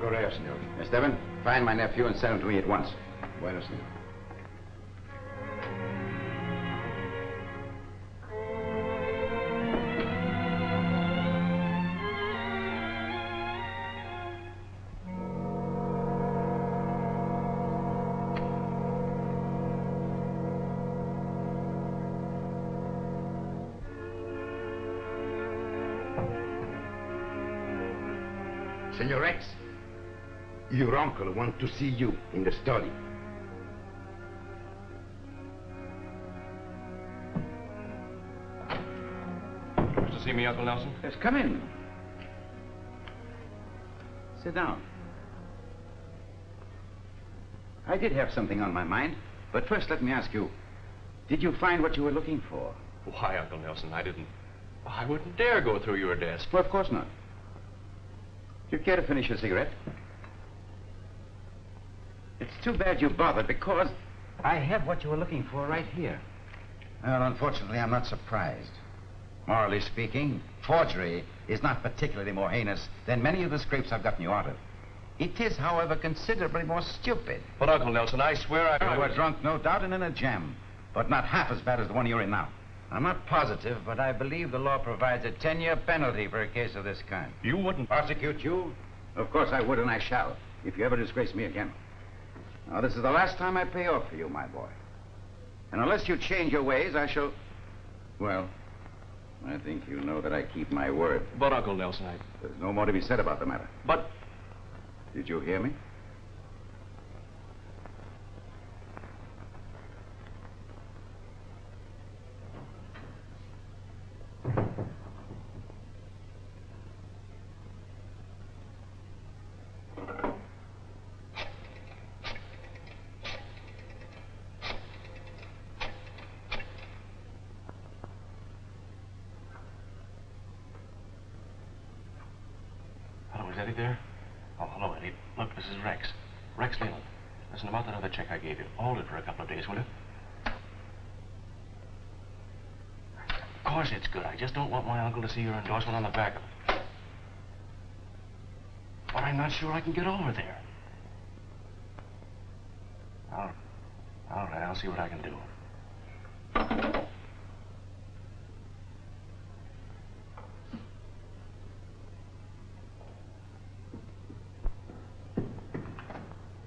correo, senor. Esteban, find my nephew and send him to me at once. Bueno, senor. Senor Rex, your uncle wants to see you in the study. Wish to see me, Uncle Nelson? Yes, come in. Sit down. I did have something on my mind, but first let me ask you, did you find what you were looking for? Why, Uncle Nelson, I wouldn't dare go through your desk. Well, of course not. Do you care to finish your cigarette? It's too bad you bothered, because I have what you were looking for right here. Well, unfortunately, I'm not surprised. Morally speaking, forgery is not particularly more heinous than many of the scrapes I've gotten you out of. It is, however, considerably more stupid. But, Uncle Nelson, I swear You were drunk, no doubt, and in a jam, but not half as bad as the one you're in now. I'm not positive, but I believe the law provides a 10-year penalty for a case of this kind. You wouldn't prosecute you? Of course I would, and I shall, if you ever disgrace me again. Now, this is the last time I pay off for you, my boy. And unless you change your ways, I shall... Well, I think you know that I keep my word. But, Uncle Nelson, There's no more to be said about the matter. But... Did you hear me? Hello, is Eddie there? Oh, hello, Eddie. Look, this is Rex. Rex Leland. Listen, about that other check I gave you. Hold it for a couple of days, will you? Of course it's good. I just don't want my uncle to see your endorsement on the back of it. But I'm not sure I can get over there. All right, I'll see what I can do.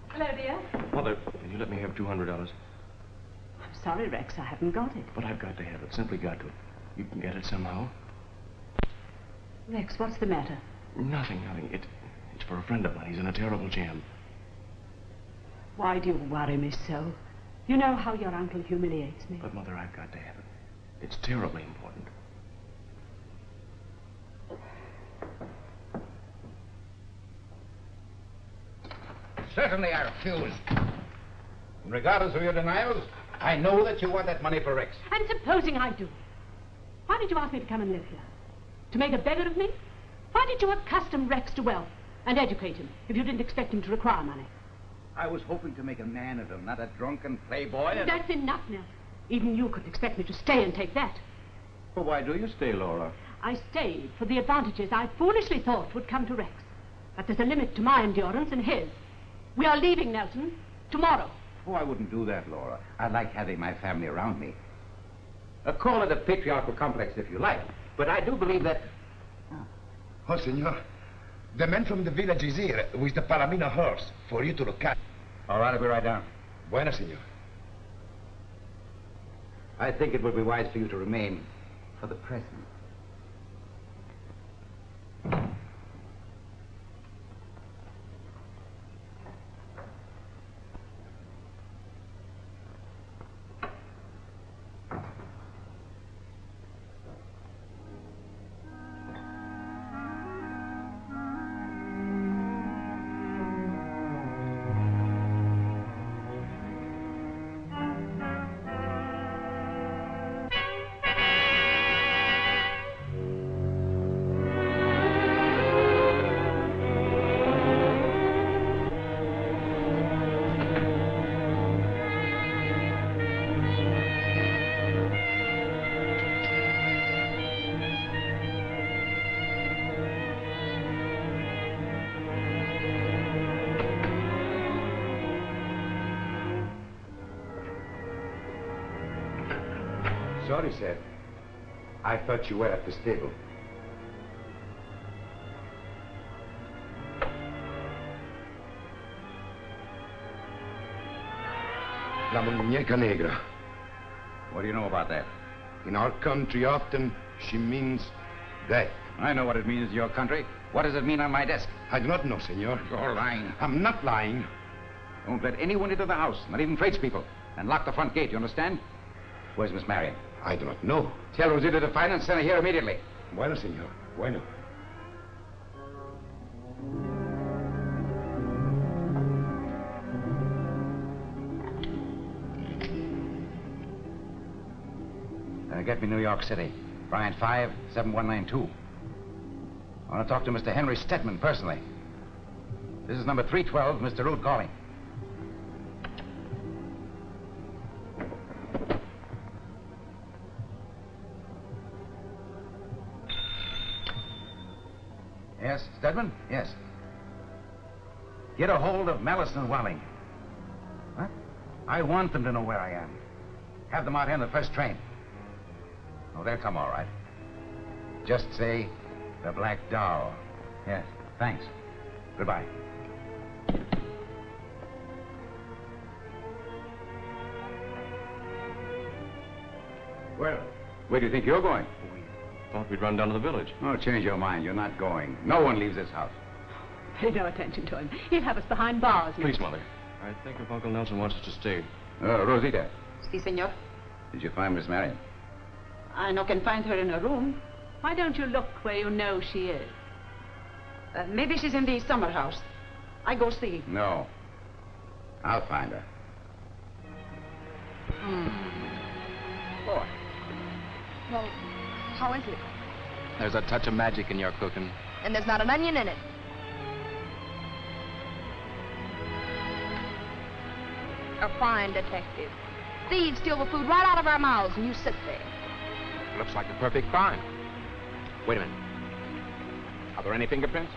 Hello, dear. Mother, will you let me have $200? I'm sorry, Rex, I haven't got it. But I've got to have it. Simply got to. You can get it somehow? Rex, what's the matter? Nothing. It's for a friend of mine. He's in a terrible jam. Why do you worry me so? You know how your uncle humiliates me. But, Mother, I've got to have it. It's terribly important. Certainly I refuse. And regardless of your denials, I know that you want that money for Rex. And supposing I do? Why did you ask me to come and live here? To make a beggar of me? Why did you accustom Rex to wealth and educate him if you didn't expect him to require money? I was hoping to make a man of him, not a drunken playboy. That's enough, Nell. Even you couldn't expect me to stay and take that. Well, why do you stay, Laura? I stayed for the advantages I foolishly thought would come to Rex. But there's a limit to my endurance and his. We are leaving, Nelson, tomorrow. Oh, I wouldn't do that, Laura. I like having my family around me. Call it a patriarchal complex if you like, but I do believe that... Oh, senor. The man from the village is here with the Palomino horse for you to look at. All right, I'll be right down. Bueno, senor. I think it would be wise for you to remain for the present. sorry, sir. I thought you were at the stable. La muñeca negra. What do you know about that? In our country, often, she means death. I know what it means in your country. What does it mean on my desk? I do not know, senor. You're lying. I'm not lying. Don't let anyone into the house, not even tradespeople. And lock the front gate, you understand? Where's Miss Marion? I do not know. Tell Rosita to find and send her here immediately. Bueno, senor. Bueno. Get me New York City. Bryant 5, 7192. I want to talk to Mr. Henry Stedman personally. This is number 312, Mr. Root calling. Yes, Stedman? Yes. Get a hold of Mallison and Walling. What? I want them to know where I am. Have them out here on the first train. Oh, they'll come all right. Just say the Black Doll. Yes, thanks. Goodbye. Well, where do you think you're going? Thought we'd run down to the village. Oh, change your mind. You're not going. No one leaves this house. Pay no attention to him. He'll have us behind bars. Please, Mother. I think if Uncle Nelson wants us to stay. Rosita, Si, senor. did you find Miss Marion? I no can find her in her room. Why don't you look where you know she is? Maybe she's in the summer house. I go see. No. I'll find her. Boy. Well, how is it? There's a touch of magic in your cooking. And there's not an onion in it. A fine detective. Thieves steal the food right out of our mouths, and you sit there. Looks like the perfect crime. Wait a minute. Are there any fingerprints?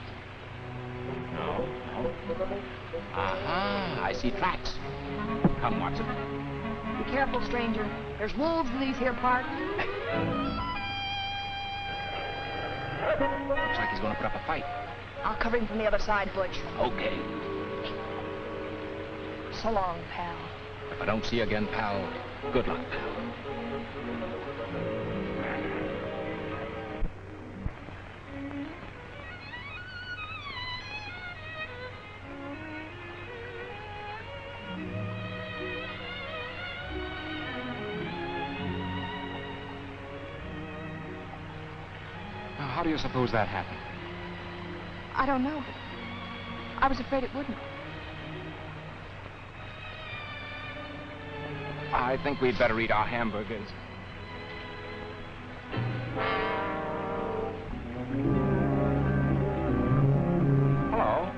No. Aha, I see tracks. Come, Watson. Be careful, stranger. There's wolves in these here parts. Looks like he's going to put up a fight. I'll cover him from the other side, Butch. Okay. So long, pal. If I don't see you again, pal, good luck, pal. Now, how do you suppose that happened? I don't know. I was afraid it wouldn't. I think we'd better eat our hamburgers. Hello.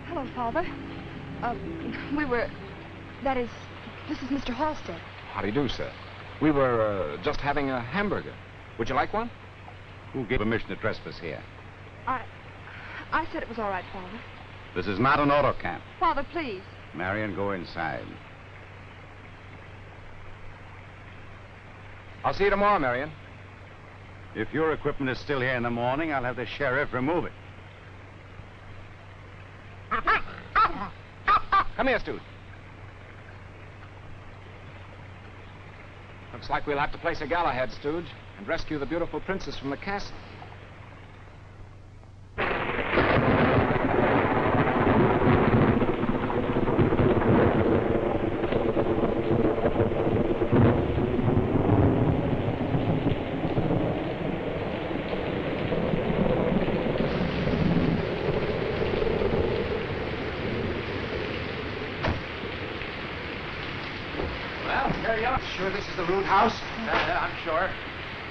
Hello, Father. That is, this is Mr. Halstead. How do you do, sir? We were just having a hamburger. Would you like one? Who gave permission to trespass here? I said it was all right, Father. This is not an auto camp. Father, please. Marion, go inside. I'll see you tomorrow, Marion. If your equipment is still here in the morning, I'll have the sheriff remove it. Come here, Stooge. Looks like we'll have to place a Galahad, Stooge, and rescue the beautiful princess from the castle. Sure this is the Root house? I'm sure.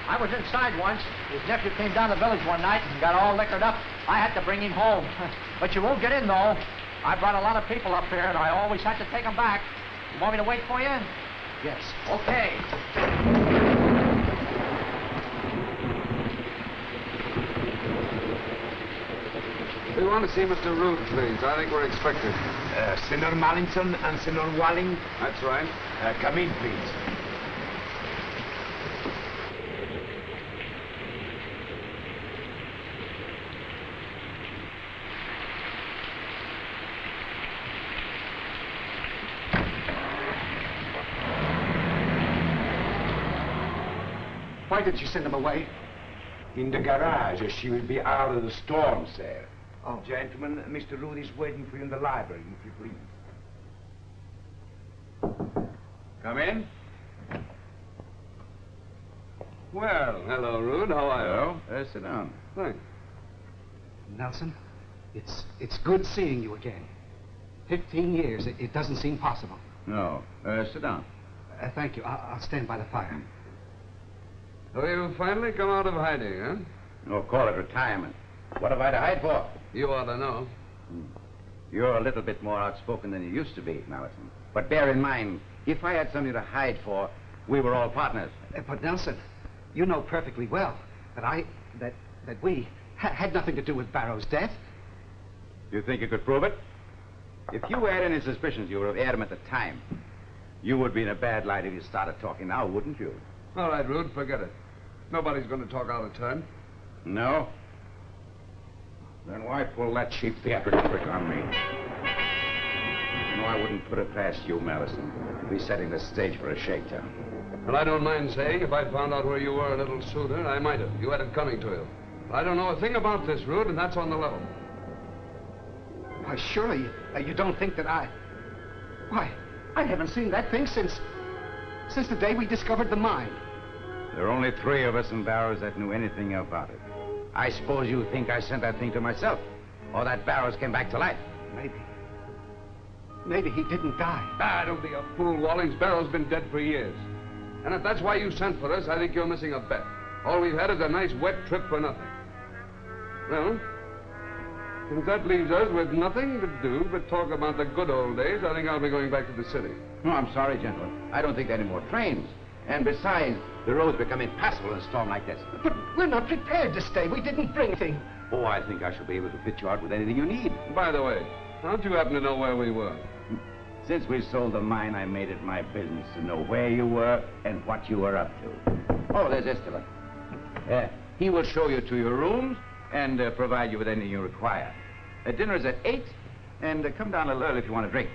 I was inside once. His nephew came down the village one night and got all liquored up. I had to bring him home. But you won't get in, though. I brought a lot of people up here, and I always had to take them back. You want me to wait for you? Yes. Okay. We want to see Mr. Root, please. I think we're expected. Senor Mallinson and Senor Walling, That's right. come in, please. Why did she send him away? In the garage, she will be out of the storm, sir. Oh. Gentlemen, Mr. Root is waiting for you in the library, if you please. Come in. Well, hello, Rude. How are you? Sit down. Thanks. Nelson, it's good seeing you again. 15 years. It doesn't seem possible. No. Sit down. Thank you. I'll stand by the fire. So you finally come out of hiding, huh? Oh, call it retirement. What have I to hide for? You ought to know. You're a little bit more outspoken than you used to be, Malison. But bear in mind, if I had something to hide for, we were all partners. But Nelson, you know perfectly well that we had nothing to do with Barrow's death. You think you could prove it? If you had any suspicions, you would have aired them at the time. You would be in a bad light if you started talking now, wouldn't you? All right, Rude, forget it. Nobody's going to talk out of turn. No? Then why pull that cheap theatrical trick on me? You know, I wouldn't put it past you, Malison, to be setting the stage for a shakedown. Well, I don't mind saying, if I'd found out where you were a little sooner, I might have. You had it coming to you. I don't know a thing about this, Rude, and that's on the level. Why, surely you don't think that Why, I haven't seen that thing since the day we discovered the mine. There are only 3 of us in Barrows that knew anything about it. I suppose you think I sent that thing to myself, or that Barrows came back to life. Maybe he didn't die. Don't be a fool, Wallings. Barrow's been dead for years. And if that's why you sent for us, I think you're missing a bet. All we've had is a nice wet trip for nothing. Well, since that leaves us with nothing to do but talk about the good old days, I think I'll be going back to the city. No, I'm sorry, gentlemen. I don't think there are any more trains. And besides, the roads become impassable in a storm like this. But we're not prepared to stay. We didn't bring anything. Oh, I think I shall be able to fit you out with anything you need. By the way, how'd you happen to know where we were? Since we sold the mine, I made it my business to know where you were and what you were up to. Oh, there's Esteban. He will show you to your rooms and provide you with anything you require. Dinner is at 8, and come down a little early if you want a drink.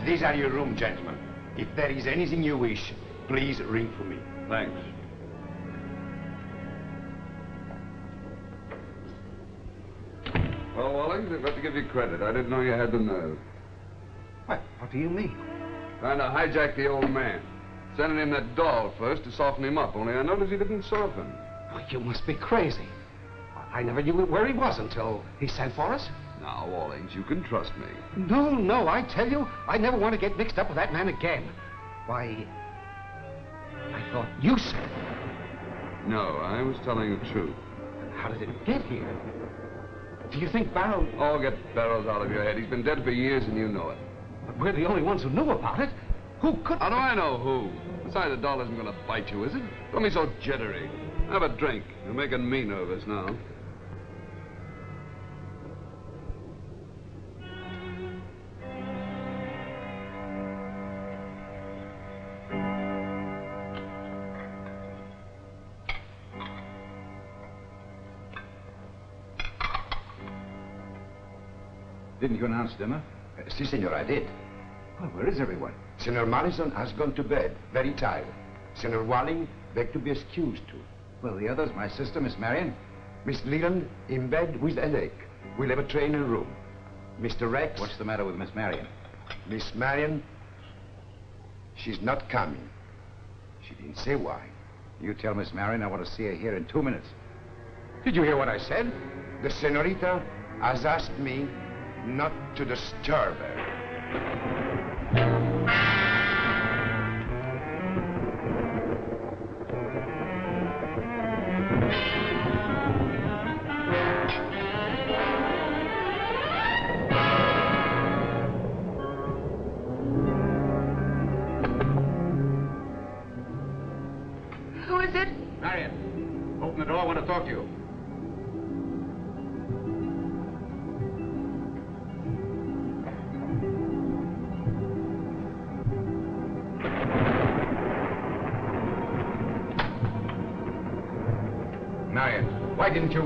These are your rooms, gentlemen. If there is anything you wish, please ring for me. Thanks. Well, Wallings, I've got to give you credit. I didn't know you had the nerve. What do you mean? Trying to hijack the old man. Sending him that doll first to soften him up, only I noticed he didn't soften. Oh, you must be crazy. I never knew where he was until he sent for us. Now, Wallings, you can trust me. No, I tell you, I never want to get mixed up with that man again. Why, I thought you said it. No, I was telling the truth. How did it get here? Do you think Barrow... Oh, get Barrows out of your head. He's been dead for years and you know it. But we're the only ones who knew about it. Who could... How do I know who? Besides, the doll isn't going to bite you, is it? Don't be so jittery. Have a drink. You're making me nervous now. Didn't you announce dinner? Si, senor, I did. Well, where is everyone? Senor Malison has gone to bed, very tired. Senor Walling begged to be excused too. Well, the others, my sister, Miss Marion. Miss Leland in bed with a headache. We'll have a train in room. Mr. Rex... What's the matter with Miss Marion? Miss Marion, she's not coming. She didn't say why. You tell Miss Marion I want to see her here in 2 minutes. Did you hear what I said? The senorita has asked me not to disturb her. Who is it? Marion, open the door. I want to talk to you. didn't you?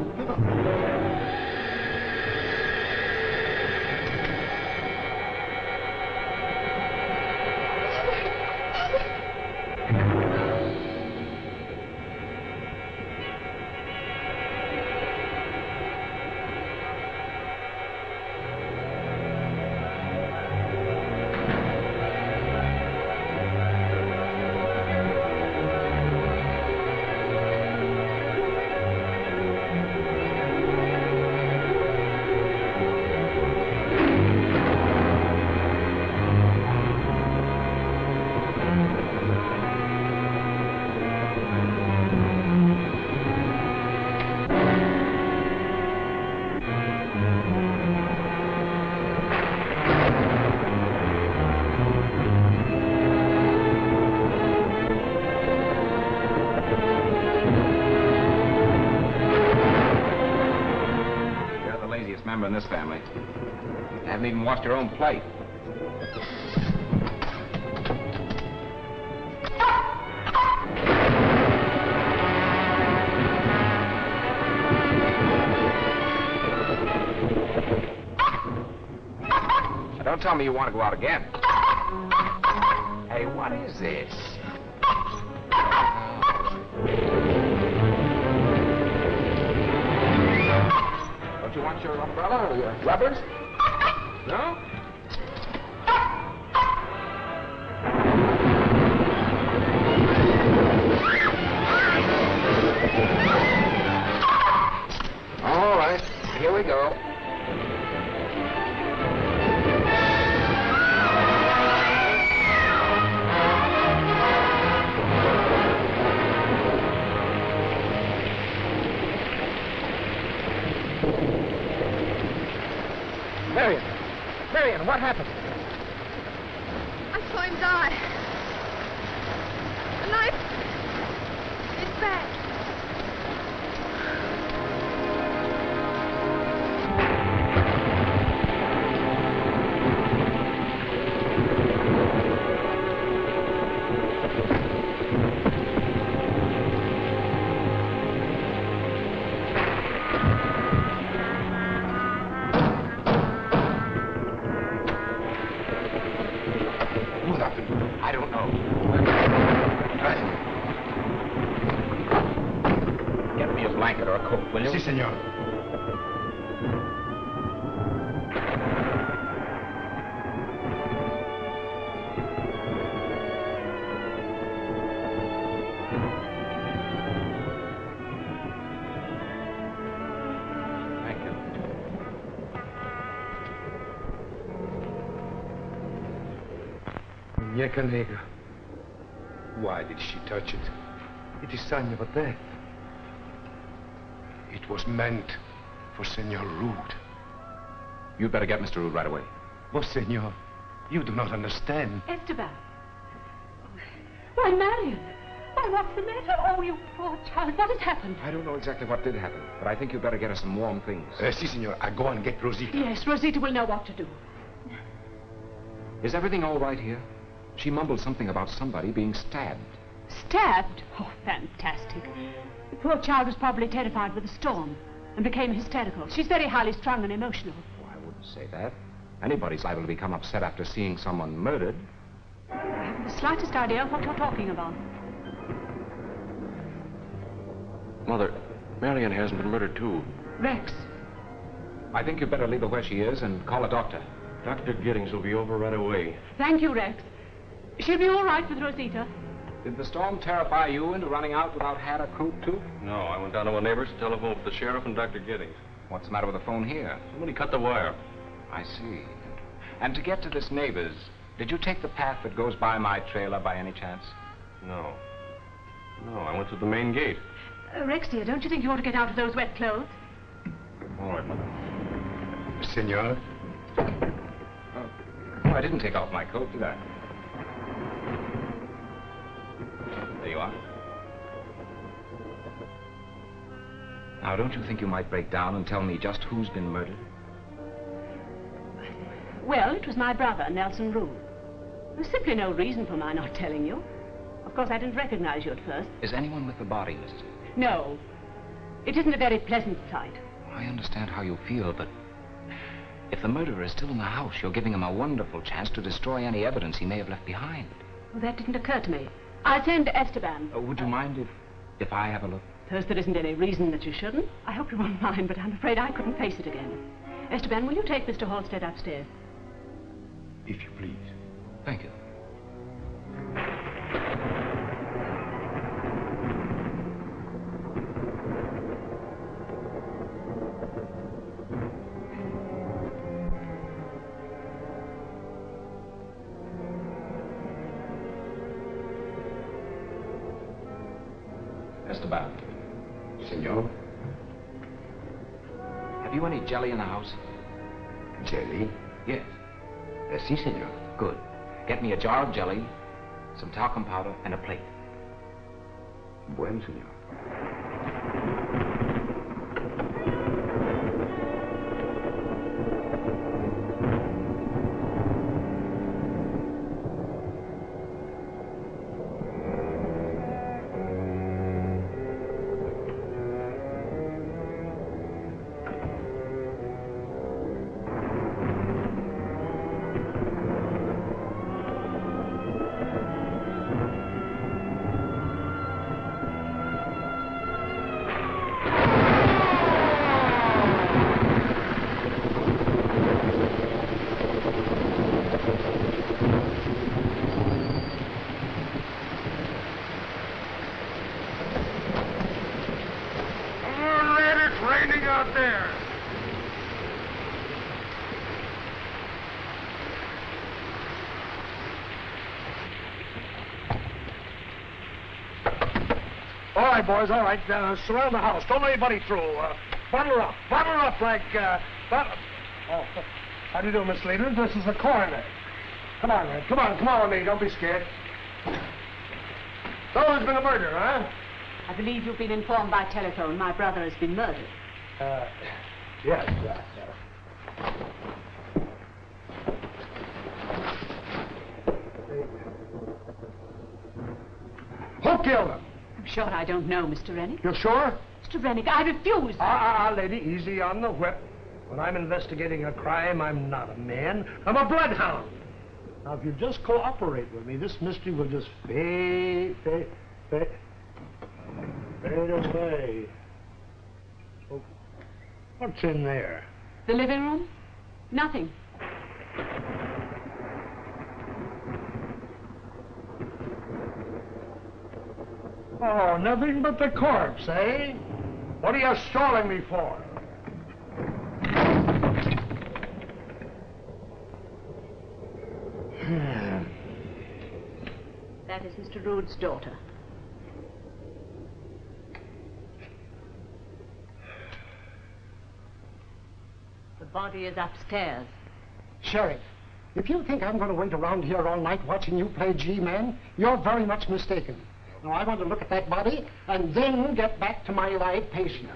Member in this family. You haven't even washed your own plate. Now, don't tell me you want to go out again. Hey, what is this? You want your umbrella or your rubbers? No? All right, here we go. Marion, what happened? I saw him die. The knife. It's back. Sí, señor. Thank you. Muñeca negra. Why did she touch it? It is sign of a death. It was meant for Senor Rude. You'd better get Mr. Rude right away. Oh, Senor, you do not understand. Esteban. Why, Marion. Why, what's the matter? Oh, you poor child. What has happened? I don't know exactly what did happen, but I think you'd better get us some warm things. Si, senor. I go and get Rosita. Yes, Rosita will know what to do. Is everything all right here? She mumbled something about somebody being stabbed. Stabbed? Oh, fantastic. The poor child was probably terrified with the storm and became hysterical. She's very highly strung and emotional. Oh, I wouldn't say that. Anybody's liable to become upset after seeing someone murdered. I haven't the slightest idea of what you're talking about. Mother, Marion hasn't been murdered, too. Rex. I think you'd better leave her where she is and call a doctor. Dr. Giddings will be over right away. Thank you, Rex. She'll be all right with Rosita. Did the storm terrify you into running out without hat or coat, too? No, I went down to a neighbor's to telephone for the sheriff and Dr. Giddings. What's the matter with the phone here? Somebody cut the wire. I see. And to get to this neighbor's, did you take the path that goes by my trailer by any chance? No. No, I went through the main gate. Rex, dear, don't you think you ought to get out of those wet clothes? All right, Mother. Senor? Oh, I didn't take off my coat, did I? There you are. Now, don't you think you might break down and tell me just who's been murdered? Well, it was my brother, Nelson Rude. There's simply no reason for my not telling you. Of course, I didn't recognize you at first. Is anyone with the body, Mrs. No. It isn't a very pleasant sight. I understand how you feel, but if the murderer is still in the house, you're giving him a wonderful chance to destroy any evidence he may have left behind. Well, that didn't occur to me. I'll send Esteban. Would you mind if I have a look? Suppose there isn't any reason that you shouldn't. I hope you won't mind, but I'm afraid I couldn't face it again. Esteban, will you take Mr. Halstead upstairs? If you please. Thank you. Esteban. Senor? Have you any jelly in the house? Jelly? Yes. Si, senor. Good. Get me a jar of jelly, some talcum powder, and a plate. Bueno, senor. All right, boys, all right. Surround the house. Don't let anybody through. Bundle up. Bundle up like, Oh, how do you do, Miss Leader? This is the coroner. Come on, man. Come on with me. Don't be scared. So there's been a murder, huh? I believe you've been informed by telephone my brother has been murdered. Yes. Who killed him? I'm sure I don't know, Mr. Rennick. You're sure? Mr. Rennick, I refuse. Lady, easy on the whip. When I'm investigating a crime, I'm not a man. I'm a bloodhound. Now, if you just cooperate with me, this mystery will just fade away. Oh, what's in there? The living room? Nothing. Oh, nothing but the corpse, eh? What are you stalling me for? That is Mr. Rood's daughter. The body is upstairs. Sheriff, if you think I'm going to wait around here all night watching you play G-Man, you're very much mistaken. Now, I want to look at that body and then get back to my live patient.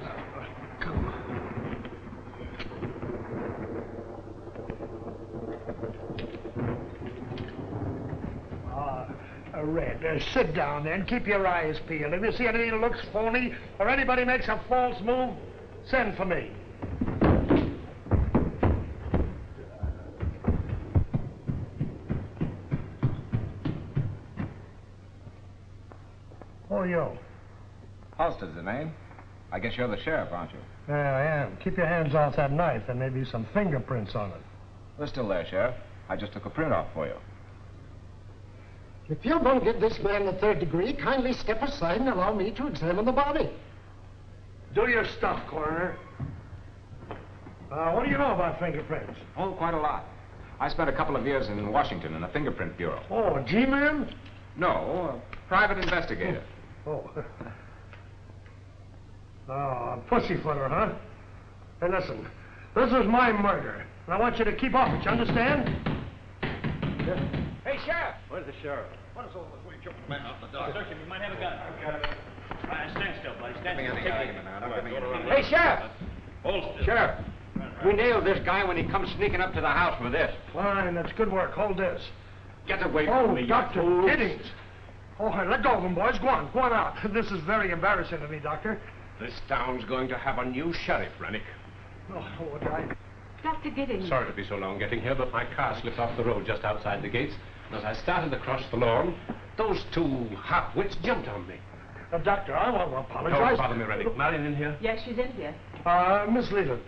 Red, sit down there and keep your eyes peeled. If you see anything that looks phony or anybody makes a false move, send for me. Who are you? Halstead's the name. I guess you're the sheriff, aren't you? Yeah, I am. Keep your hands off that knife. There may be some fingerprints on it. They're still there, Sheriff. I just took a print off for you. If you're going to give this man the third degree, kindly step aside and allow me to examine the body. Do your stuff, coroner. What do you know about fingerprints? Oh, quite a lot. I spent a couple of years in Washington in the fingerprint bureau. Oh, a G-man? No, a private investigator. Oh. Oh, pussyfooter, huh? Hey, listen. This is my murder, and I want you to keep off it, you understand? Yeah. Hey, Sheriff! Where's the sheriff? What is all this? Where you jumping back out the door? Search him. You might have a gun. I've got it. All right, stand still, buddy. Stand still. Hey, Sheriff! Hold still. Sheriff, we nailed this guy when he comes sneaking up to the house with this. Fine, that's good work. Hold this. Get away from me, Dr. you Giddings. Oh, hey, let go of him, boys. Go on out. This is very embarrassing to me, Doctor. This town's going to have a new sheriff, Rennick. Oh, would I? Dr. Giddings. Sorry to be so long getting here, but my car slipped off the road just outside the gates. And as I started across the lawn, those two half-wits jumped on me. Doctor, I want to apologize. Don't bother me, Rennick. Marion in here? Yes, she's in here. Miss Leland,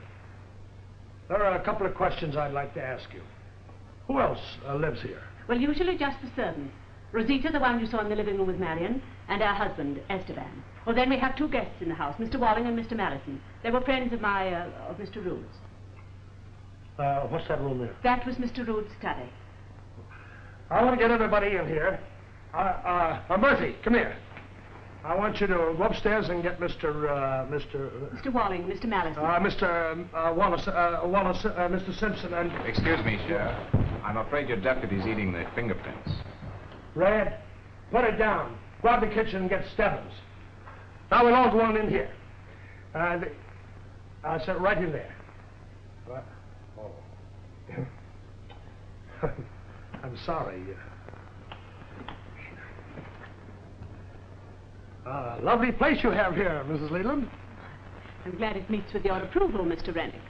there are a couple of questions I'd like to ask you. Who else lives here? Well, usually just the servants. Rosita, the one you saw in the living room with Marion, and her husband, Esteban. Well, then we have two guests in the house, Mr. Walling and Mr. Mallison. They were friends of Mr. Rood's. What's that room there? That was Mr. Rood's study. I want to get everybody in here. Murphy, come here. I want you to go upstairs and get Mr. Walling, Mr. Mallison. Wallace, Mr. Simpson, and... Excuse me, Sheriff. I'm afraid your deputy's eating the fingerprints. Red, put it down. Go out to the kitchen and get Stebbins. Now we'll all go on in here. I'll sit right in there. I'm sorry. Lovely place you have here, Mrs. Leland. I'm glad it meets with your approval, Mr. Rennick.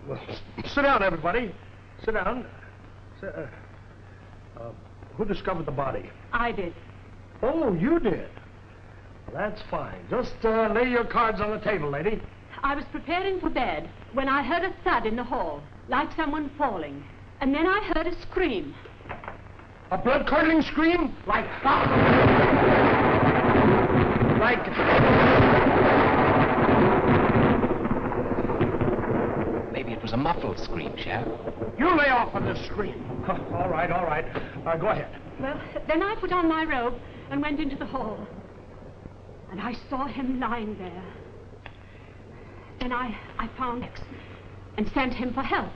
Well, sit down, everybody. Sit down. Who discovered the body? I did. Oh, you did? Well, that's fine. Just lay your cards on the table, lady. I was preparing for bed when I heard a thud in the hall, like someone falling. And then I heard a scream. A blood-curdling scream? Like... Maybe it was a muffled scream, Sheriff. You lay off on this scream. All right. Go ahead. Well, then I put on my robe and went into the hall. And I saw him lying there. Then I found Rex and sent him for help.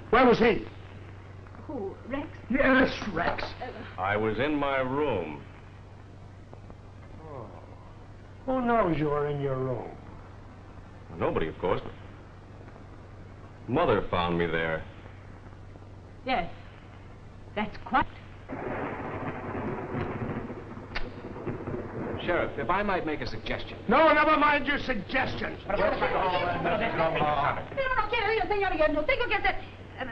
Where was he? Who, Rex? Yes, Rex. I was in my room. Who knows you were in your room? Nobody, of course, but Mother found me there. Yes, that's quite... Sheriff, if I might make a suggestion. No, never mind your suggestions. No, quiero ir, señor, yo no tengo que hacer...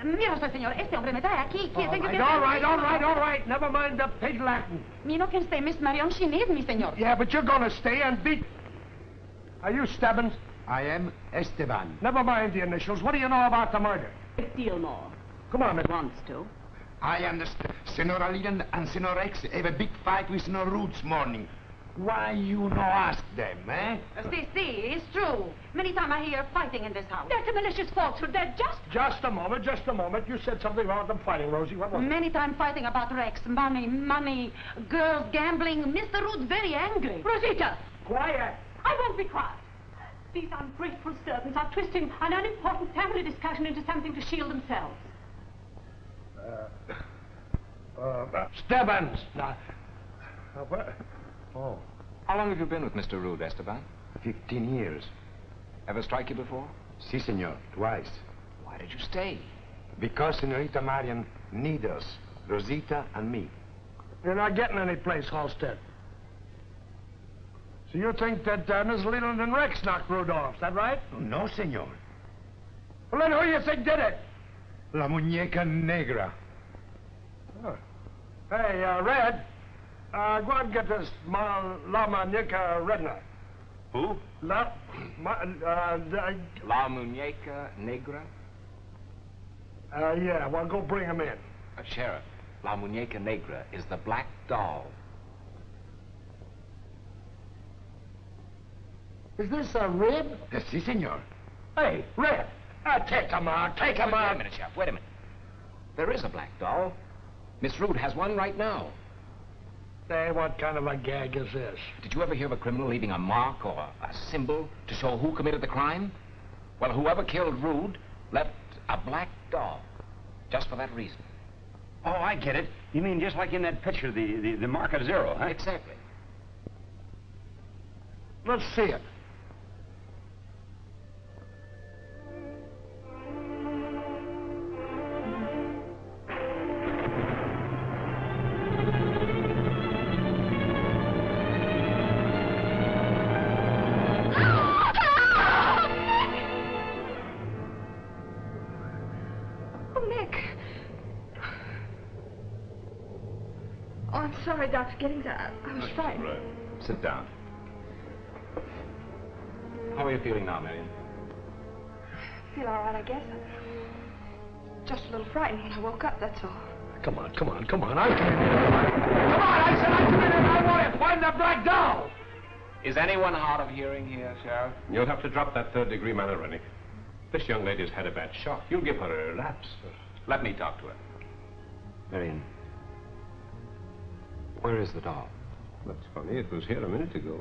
Mira usted, señor, este hombre me trae aquí. All right. Never mind the pig Latin. Me no can stay, Miss Marion. She needs me, señor. Yeah, but you're going to stay and beat... Are you Stebbins? I am Esteban. Never mind the initials. What do you know about the murder? A deal more. Come on, Miss... Wants to. I understand. Senora Leland and Senor Rex have a big fight with Senor Roots morning. Why you no ask them, eh? See, it's true. Many times I hear fighting in this house. That's a malicious falsehood. They're just... Just a moment. You said something about them fighting, Rosie. What was it? Many times fighting about Rex. Money, girls, gambling. Mr. Root's very angry. Rosita! Quiet. I won't be quiet. These ungrateful servants are twisting an unimportant family discussion into something to shield themselves. Stebbins. What? Oh. How long have you been with Mr. Rood, Esteban? 15 years. Ever strike you before? Si, senor. Twice. Why did you stay? Because Senorita Marion needs us. Rosita and me. You're not getting any place, Halstead. So you think that Miss Leland and Rex knocked Rood off, is that right? No, senor. Well, then who do you think did it? La muñeca negra. Oh. Hey, Red, go and get this La Muñeca Redna. Who? La Muñeca Negra? Yeah, well, go bring him in. Sheriff, La Muñeca Negra is the black doll. Is this a rib? Si, senor. Hey, Red, take him out. Wait a minute, Sheriff, wait a minute. There is a black doll. Miss Rood has one right now. Hey, what kind of a gag is this? Did you ever hear of a criminal leaving a mark or a symbol to show who committed the crime? Well, whoever killed Rood left a black doll, just for that reason. Oh, I get it. You mean just like in that picture, the mark of zero, huh? Exactly. Let's see it. Oh, I'm sorry, Doctor. Getting tired. I was frightened. Right. Sit down. How are you feeling now, Marion? I feel all right, I guess. Just a little frightened when I woke up, that's all. Come on. I come in here. Come on, I said I come in here and I want to find that black doll. Is anyone hard of hearing here, Sheriff? You'll have to drop that third-degree manner, Rennie. This young lady's had a bad shock. You'll give her a relapse. Let me talk to her. Marion, where is the doll? That's funny. It was here a minute ago.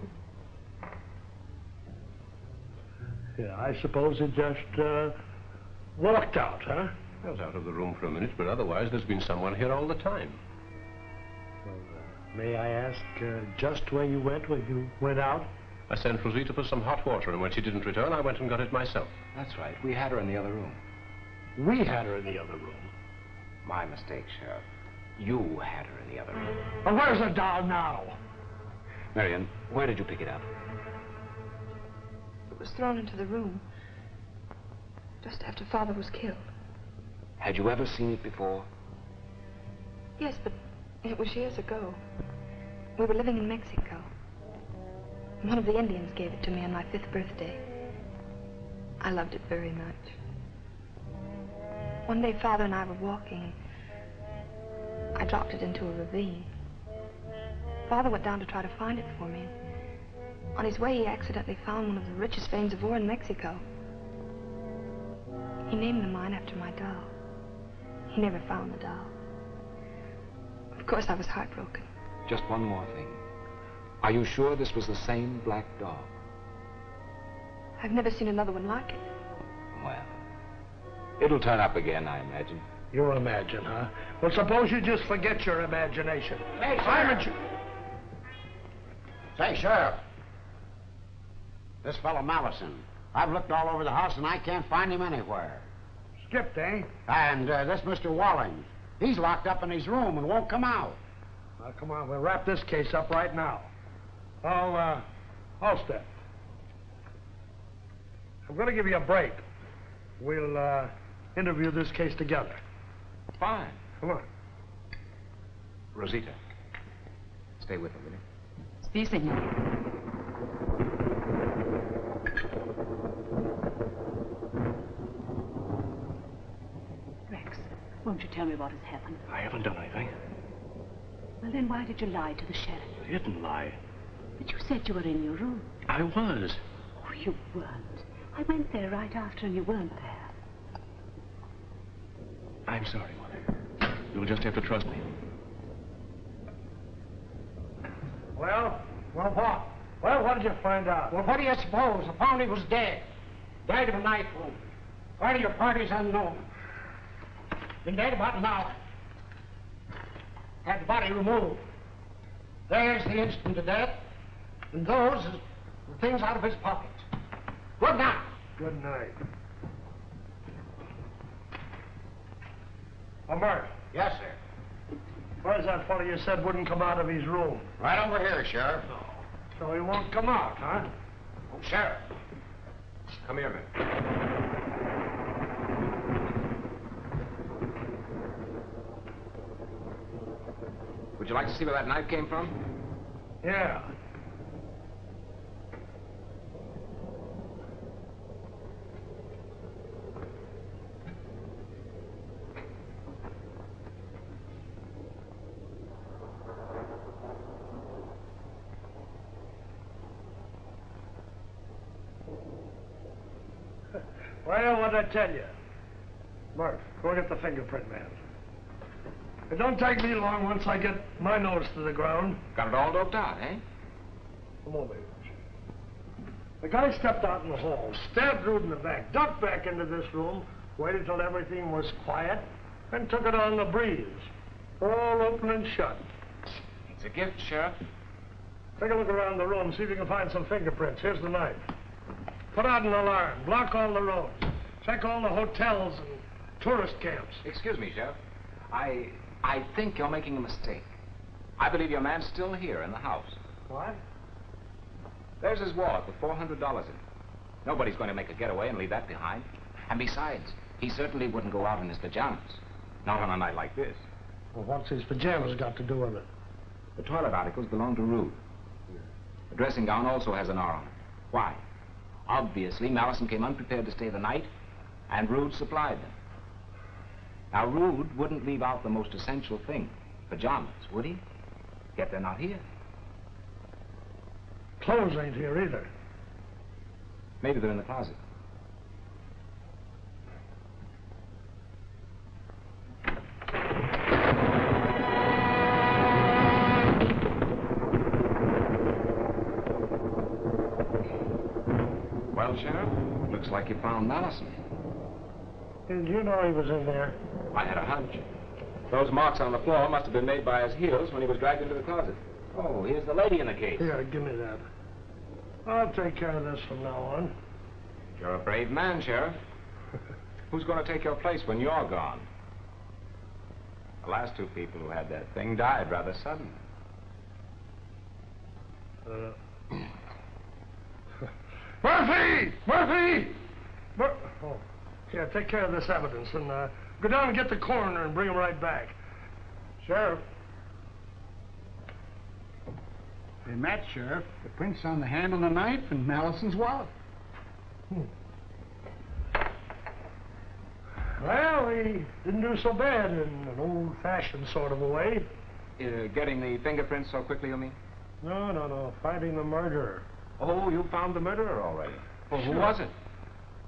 Yeah, I suppose it just walked out, huh? I was out of the room for a minute, but otherwise there's been someone here all the time. Well, may I ask just where you went when you went out? I sent Rosita for some hot water, and when she didn't return, I went and got it myself. That's right. We had her in the other room. We had her in the other room. My mistake, Sheriff. You had her in the other room. Well, where's the doll now? Marion, where did you pick it up? It was thrown into the room just after Father was killed. Had you ever seen it before? Yes, but it was years ago. We were living in Mexico. One of the Indians gave it to me on my 5th birthday. I loved it very much. One day, Father and I were walking. I dropped it into a ravine. Father went down to try to find it for me. On his way, he accidentally found one of the richest veins of ore in Mexico. He named the mine after my doll. He never found the doll. Of course, I was heartbroken. Just one more thing. Are you sure this was the same black dog? I've never seen another one like it. Well, it'll turn up again, I imagine. You imagine, huh? Well, suppose you just forget your imagination. Hey, Simon, Say, Sheriff. This fellow Mallison. I've looked all over the house and I can't find him anywhere. Skipped, eh? And this Mr. Walling. He's locked up in his room and won't come out. Now, come on, we'll wrap this case up right now. I'll step. I'm going to give you a break. We'll interview this case together. Fine. Come on. Rosita, stay with her, will you? Sí, señor. Rex, won't you tell me what has happened? I haven't done anything. Well, then why did you lie to the sheriff? I didn't lie. But you said you were in your room. I was. Oh, you weren't. I went there right after and you weren't there. I'm sorry, Mother. You'll just have to trust me. Well, what? Well, what did you find out? Well, what do you suppose? I found he was dead. Died of a knife wound. Where your party's unknown. Been dead about an hour. Had the body removed. There's the instant of death. And those is the things out of his pockets. Good night. Good night. Oh, Murph. Yes, sir. Where's that fellow you said wouldn't come out of his room? Right over here, Sheriff. So he won't come out, huh? Oh, Sheriff. Come here, man. Would you like to see where that knife came from? Yeah. Well, what'd I tell you? Murph, go get the fingerprint man. It don't take me long once I get my nose to the ground. Got it all doped out, eh? Come on, baby. The guy stepped out in the hall, stabbed Rude in the back, ducked back into this room, waited till everything was quiet, and took it on the breeze. All open and shut. It's a gift, Sheriff. Take a look around the room, see if you can find some fingerprints. Here's the knife. Put out an alarm, block all the roads, check all the hotels and tourist camps. Excuse me, Sheriff. I think you're making a mistake. I believe your man's still here in the house. What? There's his wallet with $400 in it. Nobody's going to make a getaway and leave that behind. And besides, he certainly wouldn't go out in his pajamas. Not on a night like this. Well, what's his pajamas got to do with it? The toilet articles belong to Rude. The dressing gown also has an R on it. Why? Obviously, Mallison came unprepared to stay the night, and Rude supplied them. Now, Rude wouldn't leave out the most essential thing, pajamas, would he? Yet they're not here. Clothes ain't here either. Maybe they're in the closet. Well, Sheriff, looks like you found Mallison. Did you know he was in there? I had a hunch. Those marks on the floor must have been made by his heels when he was dragged into the closet. Oh, here's the lady in the case. Here, give me that. I'll take care of this from now on. You're a brave man, Sheriff. Who's going to take your place when you're gone? The last two people who had that thing died rather suddenly. Murphy! Murphy! Oh, yeah, take care of this evidence and go down and get the coroner and bring him right back. Sheriff. They match, Sheriff. The prints on the handle of the knife and Mallison's wallet. Well, he didn't do so bad in an old-fashioned sort of a way. Getting the fingerprints so quickly, you mean? No. Finding the murderer. Oh, you found the murderer already. Well, Sure. who was it?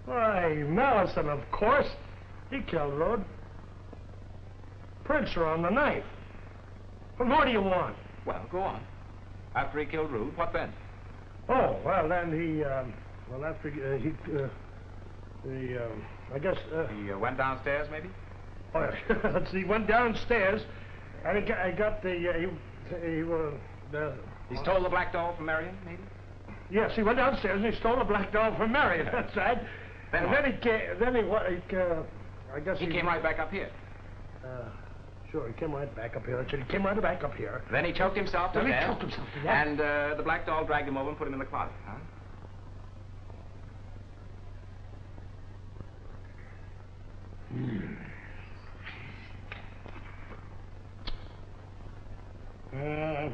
Why, Mallison, of course. He killed Rude. Prints are on the knife. What more do you want? Well, go on. After he killed Rude, what then? Oh, well, then he, after I guess, He went downstairs, maybe? oh, yeah. He went downstairs, and he got the, He stole the black doll from Marion, maybe? yes, he went downstairs and he stole a black doll from Marion, that's right. Then And what? I guess He came right back up here. Sure, he came right back up here. He came right back up here. Then he choked himself to Then he death. choked himself to death. And the black doll dragged him over and put him in the closet, huh?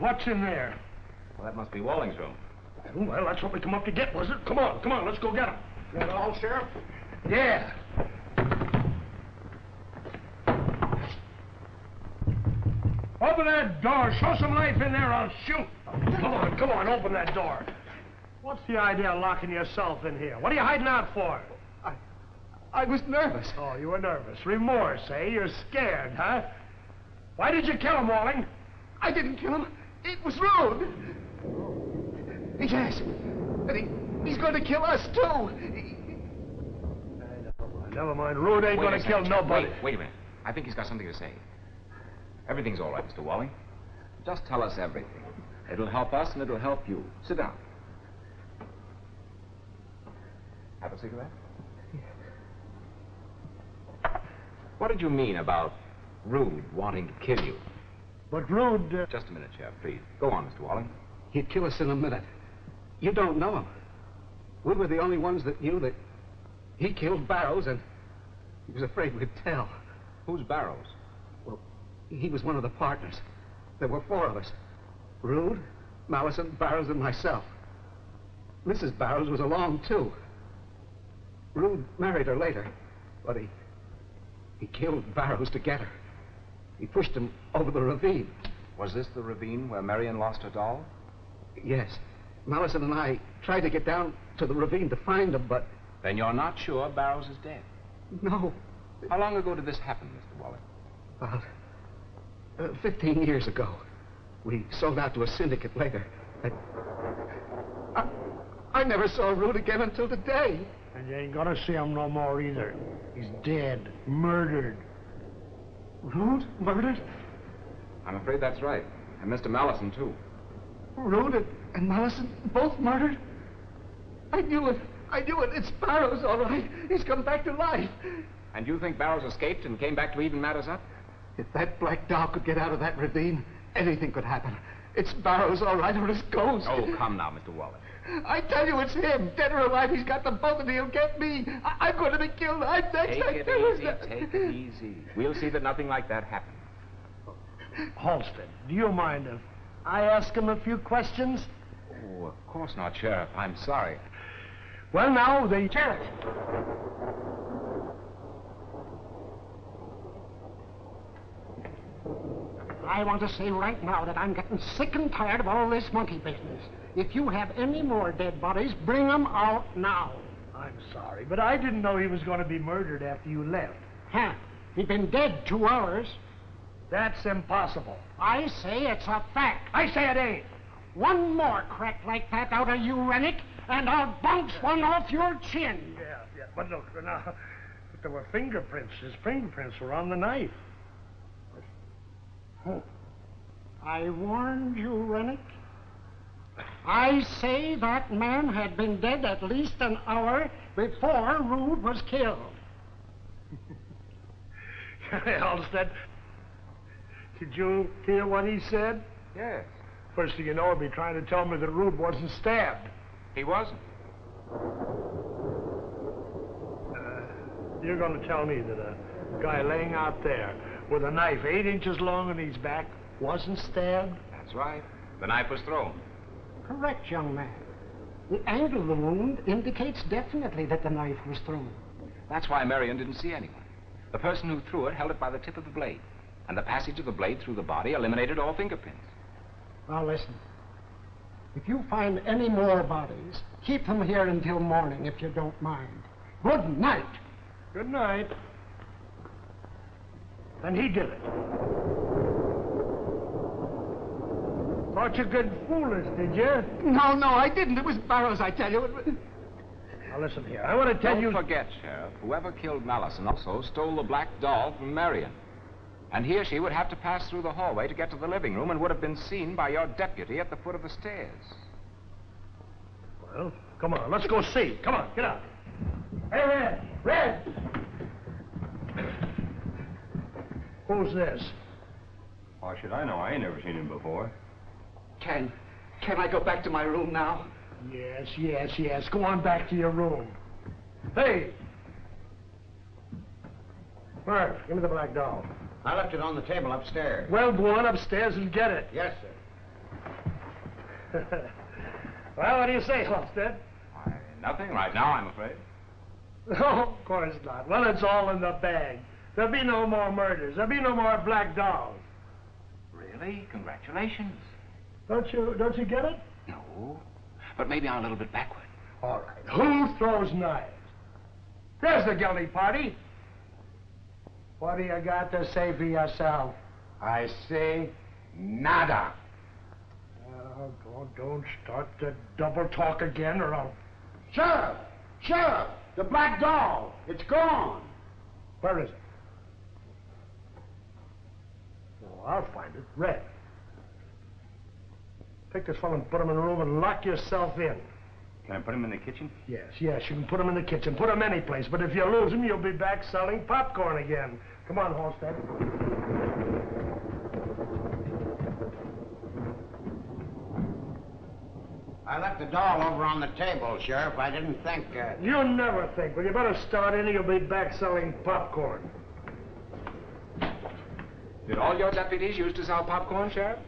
What's in there? Well, that must be Walling's room. Well, that's what we come up to get, was it? Come on, let's go get him. That all, Sheriff? Yeah. Open that door. Show some life in there, I'll shoot. Come on, open that door. What's the idea of locking yourself in here? What are you hiding out for? I was nervous. Oh, you were nervous. Remorse, eh? You're scared, huh? Why did you kill him, Walling? I didn't kill him. It was Rude. Yes. And he's going to kill us, too. Never mind. Rude ain't going to kill nobody. Wait a minute. I think he's got something to say. Everything's all right, Mr. Walling. Just tell us everything. It'll help us and it'll help you. Sit down. Have a cigarette? What did you mean about Rude wanting to kill you? But Rude... Just a minute, Sheriff, please. Go on, Mr. Walling. He'd kill us in a minute. You don't know him. We were the only ones that knew that he killed Barrows, and he was afraid we'd tell. Who's Barrows? Well, he was one of the partners. There were 4 of us. Rude, Mallison, Barrows, and myself. Mrs. Barrows was along, too. Rude married her later, but he killed Barrows to get her. He pushed him over the ravine. Was this the ravine where Marion lost her doll? Yes. Mallison and I tried to get down to the ravine to find him, but... Then you're not sure Barrows is dead? No. How long ago did this happen, Mr. Walling? About 15 years ago. We sold out to a syndicate later. I never saw Rude again until today. And you ain't gonna see him no more either. He's dead. Murdered. Rude? Murdered? I'm afraid that's right. And Mr. Mallison, too. Rude and Mallison both murdered? I knew it. It's Barrows, all right. He's come back to life. And you think Barrows escaped and came back to even matters up? If that black dog could get out of that ravine, anything could happen. It's Barrows, all right, or his ghost. Oh, come now, Mr. Walling. I tell you, it's him. Dead or alive, he's got them both, and he'll get me. I'm going to be killed. I'm next. Take it easy. We'll see that nothing like that happens. Halsted, do you mind if I ask him a few questions? Oh, of course not, Sheriff. I'm sorry. Well, now, the sheriff. I want to say right now that I'm getting sick and tired of all this monkey business. If you have any more dead bodies, bring them out now. I'm sorry, but I didn't know he was going to be murdered after you left. Huh? He'd been dead 2 hours. That's impossible. I say it's a fact. I say it ain't. One more crack like that out of you, Rennick, and I'll bounce one off your chin. Yeah, but look, now, but there were fingerprints. His fingerprints were on the knife. I warned you, Rennick. I say that man had been dead at least an hour before Rude was killed. Halstead, did you hear what he said? Yes. First thing you know, he'll be trying to tell me that Rude wasn't stabbed. He wasn't. You're going to tell me that a guy laying out there with a knife 8 inches long on his back wasn't stabbed? That's right. The knife was thrown. Correct, young man. The angle of the wound indicates definitely that the knife was thrown. That's why Marion didn't see anyone. The person who threw it held it by the tip of the blade, and the passage of the blade through the body eliminated all fingerprints. Now listen. If you find any more bodies, keep them here until morning, if you don't mind. Good night. Good night. And he did it. Thought you could fool us, did you? No, I didn't. It was Barrows, I tell you. Now, listen here. I want to tell you... Don't forget, Sheriff, whoever killed Mallison also stole the black doll from Marion. And he or she would have to pass through the hallway to get to the living room and would have been seen by your deputy at the foot of the stairs. Well, come on, let's go see. Come on, get out. Hey, Red! Red! Who's this? Why should I know? I ain't never seen him before. Can I go back to my room now? Yes. Go on back to your room. Hey! Murph, give me the black doll. I left it on the table upstairs. Well, go on upstairs and get it. Yes, sir. Well, what do you say, Halstead? Why, nothing right now, I'm afraid. No, of course not. Well, it's all in the bag. There'll be no more murders. There'll be no more black dolls. Really? Congratulations. Don't you get it? No, but maybe I'm a little bit backward. All right. Who throws knives? There's the guilty party. What do you got to say for yourself? I say nada. Don't start the double talk again, or I'll... Sheriff, the black doll, it's gone. Where is it? Oh, I'll find it. Red. Take this fellow and put him in a room and lock yourself in. Can I put him in the kitchen? Yes, you can put him in the kitchen. Put him any place. But if you lose him, you'll be back selling popcorn again. Come on, Halstead. I left the doll over on the table, Sheriff. I didn't think... You never think. Well, you better start in or you'll be back selling popcorn. Did all your deputies used to sell popcorn, Sheriff?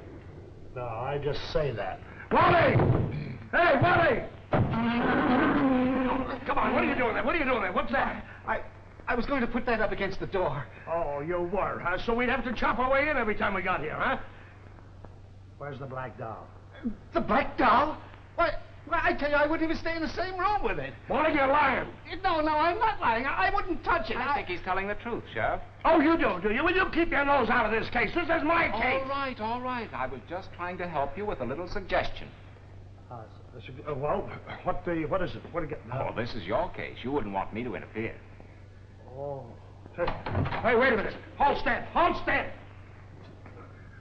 No, I just say that. Wally! Hey, Wally! Come on, what are you doing there? What's that? I was going to put that up against the door. Oh, you were, huh? So we'd have to chop our way in every time we got here, huh? Where's the black doll? The black doll? Why, I tell you, I wouldn't even stay in the same room with it. Wally, you're lying. No, I'm not lying. I wouldn't touch it. I think he's telling the truth, Sheriff. Oh, you do you? Well, you keep your nose out of this case. This is my case. All right. I was just trying to help you with a little suggestion. Well, what is it? What do you get? Oh, this is your case. You wouldn't want me to interfere. Oh. Hey, wait a minute. Halstead!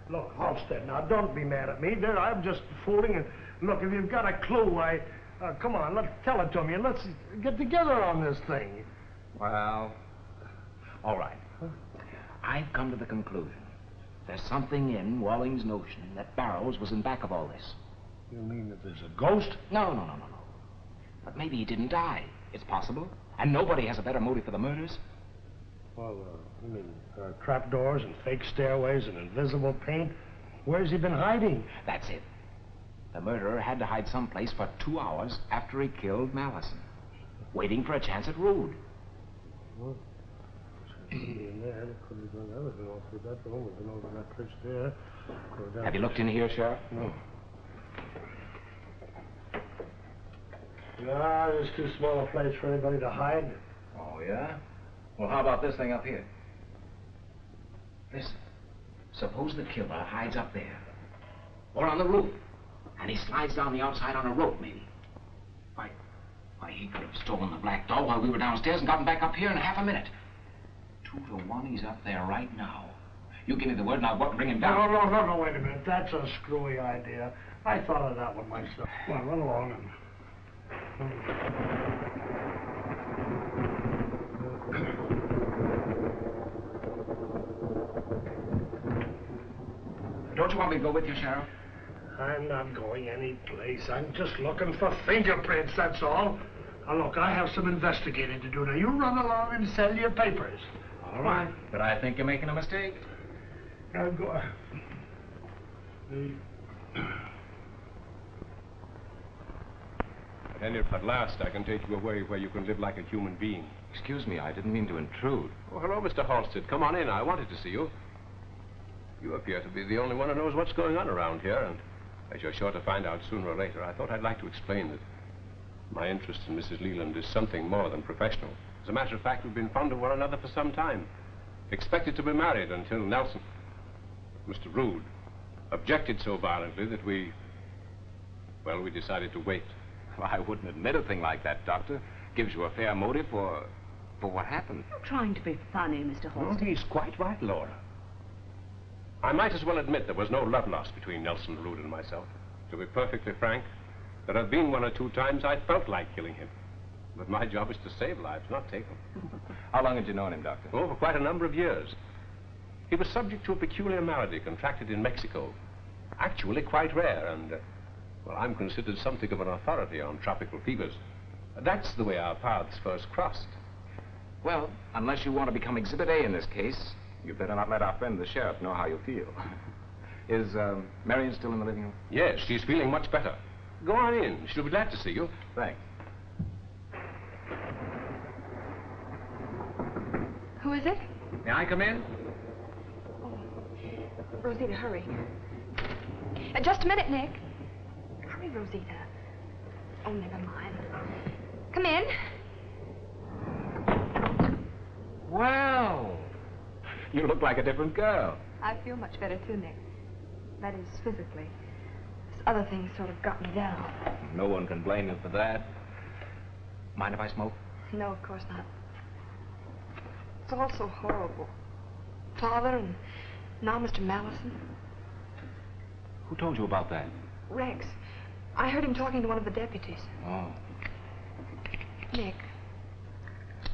Look, Halstead, now don't be mad at me. I'm just fooling. And look, if you've got a clue, come on, let's tell it to me, and let's get together on this thing. Well, all right. I've come to the conclusion there's something in Walling's notion that Barrows was in back of all this. You mean that there's a ghost? No. But maybe he didn't die. It's possible. And nobody has a better motive for the murders. Well, you mean trapdoors and fake stairways and invisible paint? Where's he been hiding? That's it. The murderer had to hide someplace for 2 hours after he killed Mallison, waiting for a chance at Rude. Well, in there. Could have done everything all through that room. We've been over that place there. Go down. Have you looked in here, Sheriff? No. No, this is too small a place for anybody to hide. Oh, yeah? Well, how about this thing up here? Listen. Suppose the killer hides up there, or on the roof, and he slides down the outside on a rope, maybe. Why, he could have stolen the black doll while we were downstairs and gotten back up here in half a minute. 2 to 1, he's up there right now. You give me the word and I'll go up and bring him down. No, wait a minute. That's a screwy idea. I thought of that one myself. Come on, run along and... Don't you want me to go with you, Sheriff? I'm not going any place. I'm just looking for fingerprints, that's all. Now, look, I have some investigating to do. Now, you run along and sell your papers. All right. But I think you're making a mistake. Now, go... At last, I can take you away where you can live like a human being. Excuse me, I didn't mean to intrude. Oh, hello, Mr. Halstead. Come on in. I wanted to see you. You appear to be the only one who knows what's going on around here, and as you're sure to find out sooner or later, I thought I'd like to explain that my interest in Mrs. Leland is something more than professional. As a matter of fact, we've been fond of one another for some time. Expected to be married until Nelson, Mr. Rood, objected so violently that we decided to wait. Well, I wouldn't admit a thing like that, Doctor. Gives you a fair motive for what happened. You're trying to be funny, Mr. Halstead. He's quite right, Laura. I might as well admit there was no love lost between Nelson Rood and myself. To be perfectly frank, there have been 1 or 2 times I felt like killing him. But my job is to save lives, not take them. How long had you known him, Doctor? Oh, for quite a number of years. He was subject to a peculiar malady contracted in Mexico. Actually quite rare, and, I'm considered something of an authority on tropical fevers. That's the way our paths first crossed. Well, unless you want to become Exhibit A in this case, you better not let our friend the sheriff know how you feel. Is Marion still in the living room? Yes, she's feeling much better. Go on in. She'll be glad to see you. Thanks. Who is it? May I come in? Oh, Rosita, hurry. Just a minute, Nick. Hurry, Rosita. Oh, never mind. Come in. Well, you look like a different girl. I feel much better, too, Nick. That is, physically. This other thing sort of got me down. No one can blame you for that. Mind if I smoke? No, of course not. It's all so horrible. Father and now Mr. Mallison. Who told you about that? Rex. I heard him talking to one of the deputies. Oh. Nick,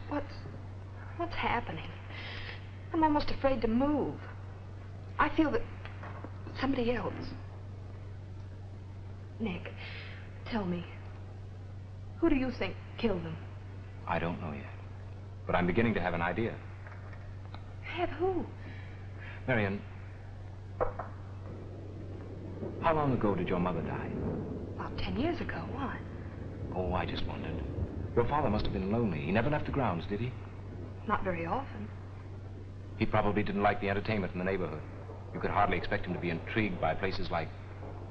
what's happening? I'm almost afraid to move. I feel that somebody else... Nick, tell me, who do you think killed them? I don't know yet, but I'm beginning to have an idea. Have who? Marion, how long ago did your mother die? About 10 years ago. Why? Oh, I just wondered. Your father must have been lonely. He never left the grounds, did he? Not very often. He probably didn't like the entertainment in the neighborhood. You could hardly expect him to be intrigued by places like,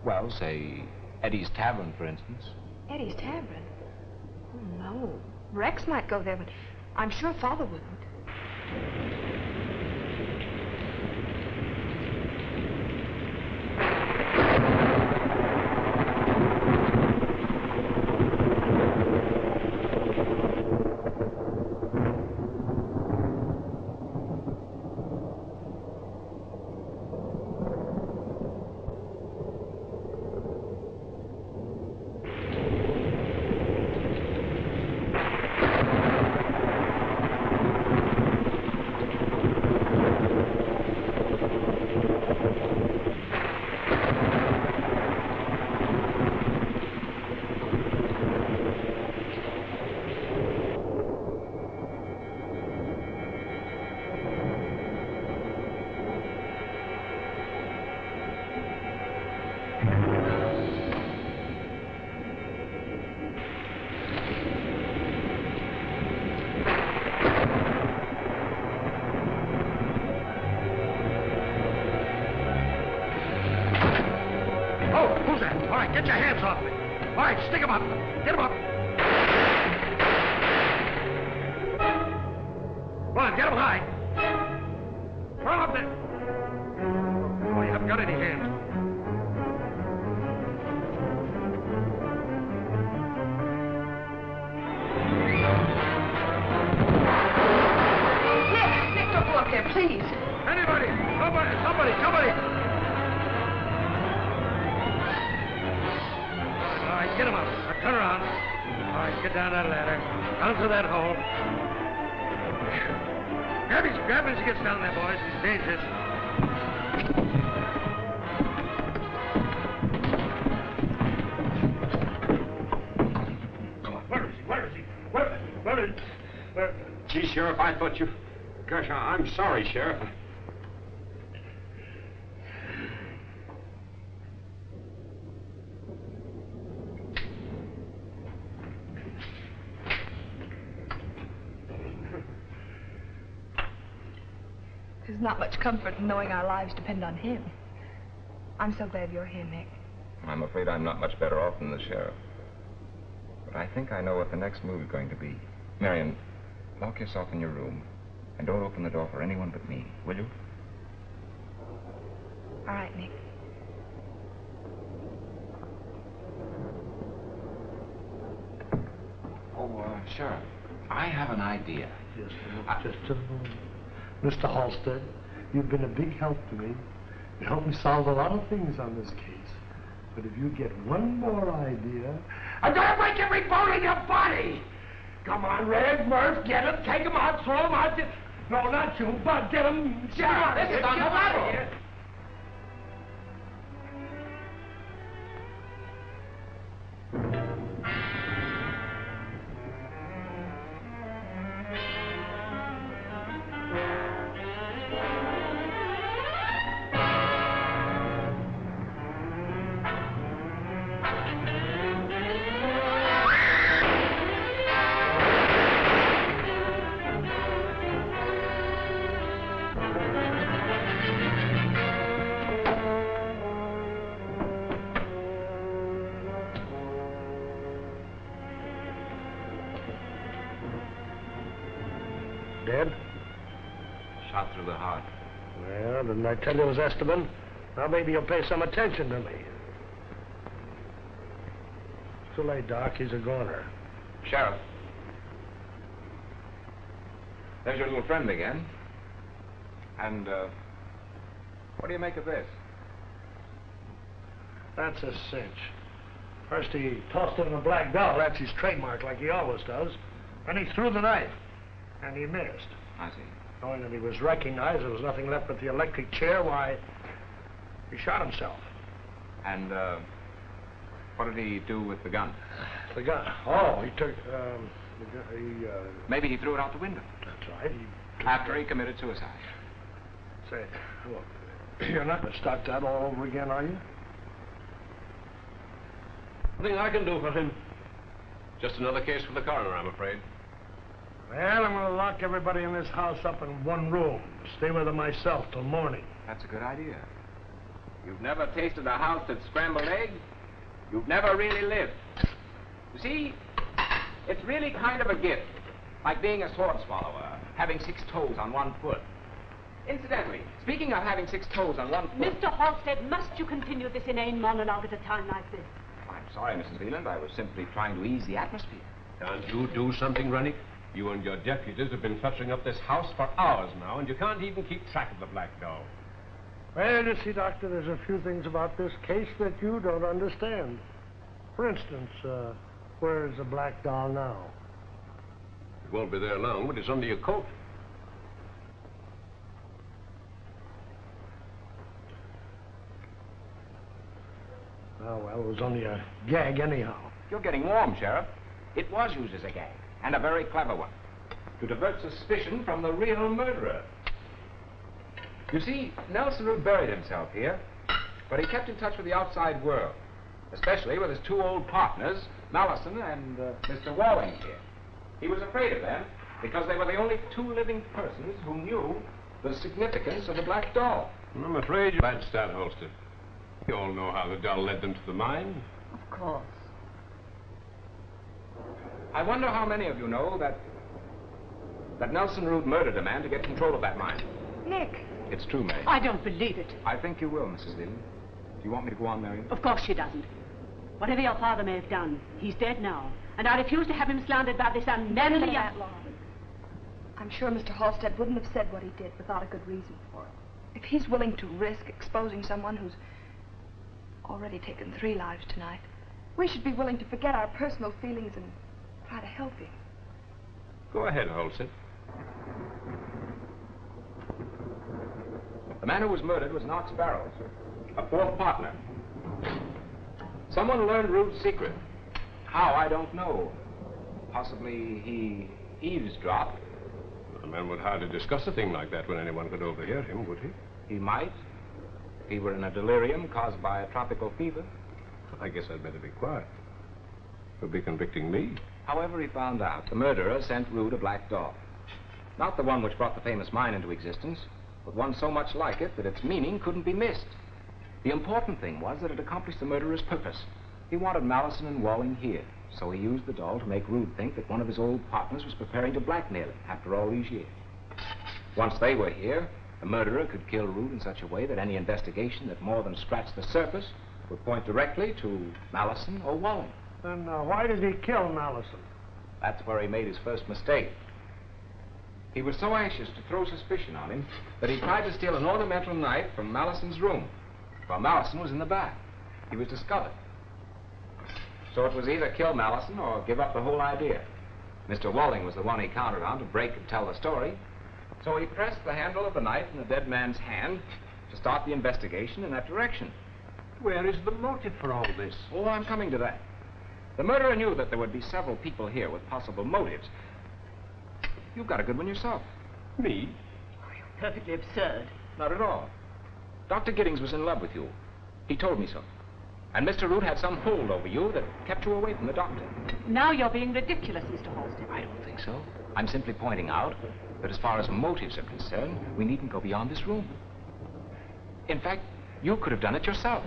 well, say, Eddie's Tavern, for instance. Eddie's Tavern? Oh, no. Rex might go there, but I'm sure Father wouldn't. Who's that? All right, get your hands off me. All right, stick 'em up. Get 'em up. Come on, get 'em high. Throw 'em up there. Oh, you haven't got any hands. Nick, don't go up there, please. Anybody! Somebody! All right, get him up. Now, turn around. All right, get down that ladder. Down through that hole. Grab him as he gets down there, boys. He's dangerous. Come on, where is he? Where? Gee, Sheriff, I thought you... Gosh, I'm sorry, Sheriff. There's not much comfort in knowing our lives depend on him. I'm so glad you're here, Nick. I'm afraid I'm not much better off than the sheriff. But I think I know what the next move is going to be. Marion, lock yourself in your room and don't open the door for anyone but me, will you? All right, Nick. Oh, Sheriff, I have an idea. Yes, just a moment. Mr. Halstead, you've been a big help to me. You helped me solve a lot of things on this case. But if you get one more idea, I'm gonna break every bone in your body! Come on, Red, Murph, get him, take him out, throw him out. No, not you, Bud, get him. Sheriff, this is on the level. Dead? Shot through the heart. Well, didn't I tell you it was Esteban? Now maybe you'll pay some attention to me. Too late, Doc. He's a goner. Sheriff. There's your little friend again. And, what do you make of this? That's a cinch. First he tossed in a black doll. That's his trademark, like he always does. Then he threw the knife. And he missed. I see. Knowing that he was recognized, there was nothing left but the electric chair, why, he shot himself. And, what did he do with the gun? The gun? Oh, he took, Maybe he threw it out the window. That's right. After he committed suicide. Say, look, you're not going to start that all over again, are you? Nothing I can do for him. Just another case for the coroner, I'm afraid. Well, I'm going to lock everybody in this house up in one room. Stay with them myself till morning. That's a good idea. You've never tasted a house that's scrambled eggs? You've never really lived. You see, it's really kind of a gift. Like being a sword swallower, having 6 toes on 1 foot. Incidentally, speaking of having 6 toes on 1 foot... Mr. Halstead, must you continue this inane monologue at a time like this? I'm sorry, Mrs. Veland. I was simply trying to ease the atmosphere. Can't you do something, Rennick? You and your deputies have been touching up this house for hours now, and you can't even keep track of the black doll. Well, you see, Doctor, there's a few things about this case that you don't understand. For instance, where's the black doll now? It won't be there long, but it's under your coat. Oh, well, it was only a gag anyhow. You're getting warm, Sheriff. It was used as a gag, and a very clever one, to divert suspicion from the real murderer. You see, Nelson Root buried himself here, but he kept in touch with the outside world, especially with his 2 old partners, Mallison and Mr. Walling here. He was afraid of them because they were the only 2 living persons who knew the significance of the black doll. I'm afraid you... Bad start, Holster. You all know how the doll led them to the mine. Of course. I wonder how many of you know that Nelson Rood murdered a man to get control of that mine. Nick. It's true, Mary. I don't believe it. I think you will, Mrs. Leland. Do you want me to go on, Marion? Of course she doesn't. Whatever your father may have done, he's dead now. And I refuse to have him slandered by this unmanly... that long. I'm sure Mr. Halstead wouldn't have said what he did without a good reason for it. If he's willing to risk exposing someone who's already taken 3 lives tonight, we should be willing to forget our personal feelings and try to help him. Go ahead, Halstead. The man who was murdered was Knox Barrows, a fourth partner. Someone learned Rood's secret. How, I don't know. Possibly he eavesdropped. A man would hardly discuss a thing like that when anyone could overhear him, would he? He might. If he were in a delirium caused by a tropical fever. I guess I'd better be quiet. He'll be convicting me. However he found out, the murderer sent Rood a black doll. Not the one which brought the famous mine into existence, but one so much like it that its meaning couldn't be missed. The important thing was that it accomplished the murderer's purpose. He wanted Mallison and Walling here, so he used the doll to make Rood think that one of his old partners was preparing to blackmail him after all these years. Once they were here, the murderer could kill Rood in such a way that any investigation that more than scratched the surface would point directly to Mallison or Walling. Then why did he kill Mallison? That's where he made his first mistake. He was so anxious to throw suspicion on him that he tried to steal an ornamental knife from Mallison's room while Mallison was in the bath. He was discovered. So it was either kill Mallison or give up the whole idea. Mr. Walling was the one he counted on to break and tell the story. So he pressed the handle of the knife in the dead man's hand to start the investigation in that direction. Where is the motive for all this? Oh, I'm coming to that. The murderer knew that there would be several people here with possible motives. You've got a good one yourself. Me? Perfectly absurd. Not at all. Dr. Giddings was in love with you. He told me so. And Mr. Rood had some hold over you that kept you away from the doctor. Now you're being ridiculous, Mr. Halstead. I don't think so. I'm simply pointing out that as far as motives are concerned, we needn't go beyond this room. In fact, you could have done it yourself.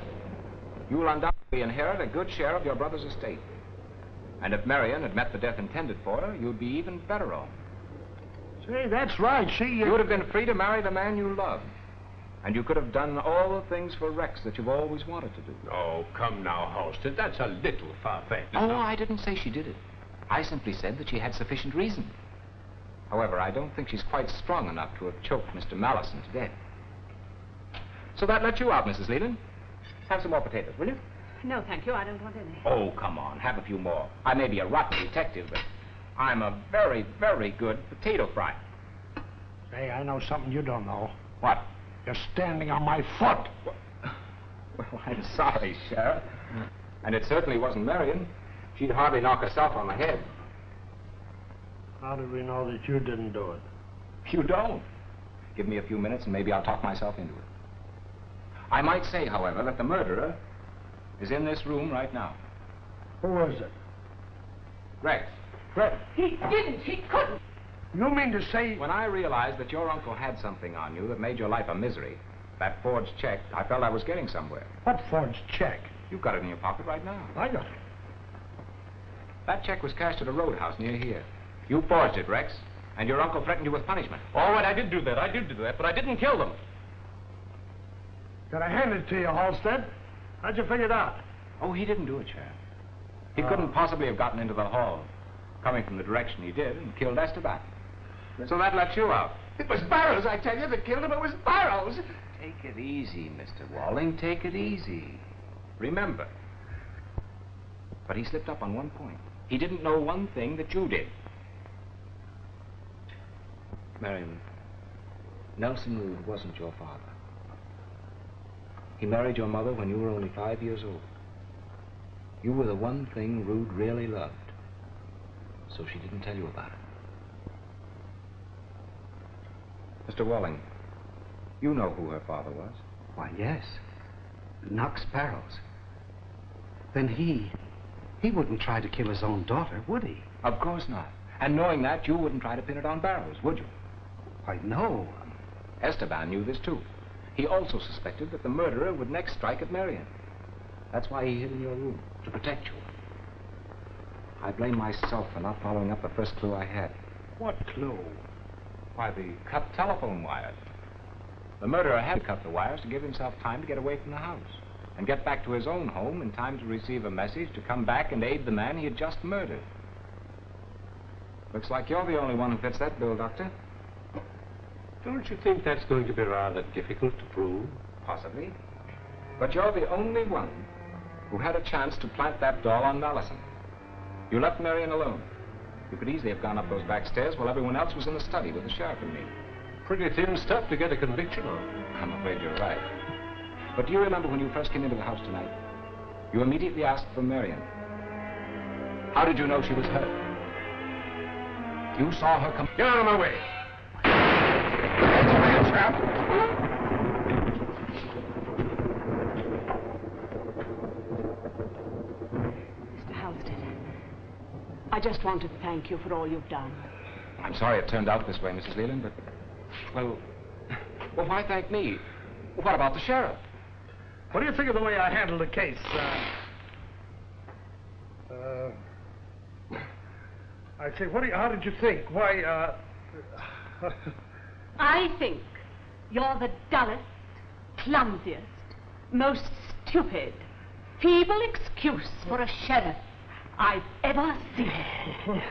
You will undoubtedly inherit a good share of your brother's estate. And if Marion had met the death intended for her, you'd be even better off. Say, that's right. You would have been free to marry the man you loved. And you could have done all the things for Rex that you've always wanted to do. Oh, come now, Halstead. That's a little far-fetched. Oh, I didn't say she did it. I simply said that she had sufficient reason. However, I don't think she's quite strong enough to have choked Mr. Mallison to death. So that lets you out, Mrs. Leland. Have some more potatoes, will you? No, thank you. I don't want any. Oh, come on. Have a few more. I may be a rotten detective, but I'm a very, very good potato fry. Hey, I know something you don't know. What? You're standing on my foot. Well, I'm sorry, Sheriff. And it certainly wasn't Marion. She'd hardly knock herself on the head. How did we know that you didn't do it? You don't. Give me a few minutes and maybe I'll talk myself into it. I might say, however, that the murderer is in this room right now. Who is it? Rex. Rex. He didn't. He couldn't. You mean to say... When I realized that your uncle had something on you that made your life a misery, that forged check, I felt I was getting somewhere. What forged check? You've got it in your pocket right now. I got it. That check was cashed at a roadhouse near here. You forged it, Rex, and your uncle threatened you with punishment. All right, I did do that. I did do that, but I didn't kill them. Did I hand it to you, Halstead? How'd you figure it out? Oh, he didn't do it, Sheriff. He couldn't possibly have gotten into the hall, coming from the direction he did, and killed Esteban. So that lets you out. It was Barrows, I tell you, that killed him. It was Barrows. Take it easy, Mr. Walling. Take it easy. Remember. But he slipped up on one point. He didn't know one thing that you did. Marion, Nelson Rood wasn't your father. He married your mother when you were only 5 years old. You were the one thing Rood really loved. So she didn't tell you about it. Mr. Walling, you know who her father was. Why, yes. Knox Barrows. Then he wouldn't try to kill his own daughter, would he? Of course not. And knowing that, you wouldn't try to pin it on Barrows, would you? Why, no. Esteban knew this, too. He also suspected that the murderer would next strike at Marion. That's why he hid in your room, to protect you. I blame myself for not following up the first clue I had. What clue? Why, the cut telephone wires. The murderer had to cut the wires to give himself time to get away from the house and get back to his own home in time to receive a message to come back and aid the man he had just murdered. Looks like you're the only one who fits that bill, Doctor. Don't you think that's going to be rather difficult to prove? Possibly. But you're the only one who had a chance to plant that doll on Malison. You left Marion alone. You could easily have gone up those back stairs while everyone else was in the study with the sheriff and me. Pretty thin stuff to get a conviction on. I'm afraid you're right. But do you remember when you first came into the house tonight? You immediately asked for Marion. How did you know she was hurt? You saw her come... Get out of my way! Hold your hand, chap! Mr. Halstead, I just wanted to thank you for all you've done. I'm sorry it turned out this way, Mrs. Leland, but... Well, why thank me? What about the sheriff? What do you think of the way I handled the case? I say, how did you think? Why, I think you're the dullest, clumsiest, most stupid, feeble excuse for a sheriff I've ever seen.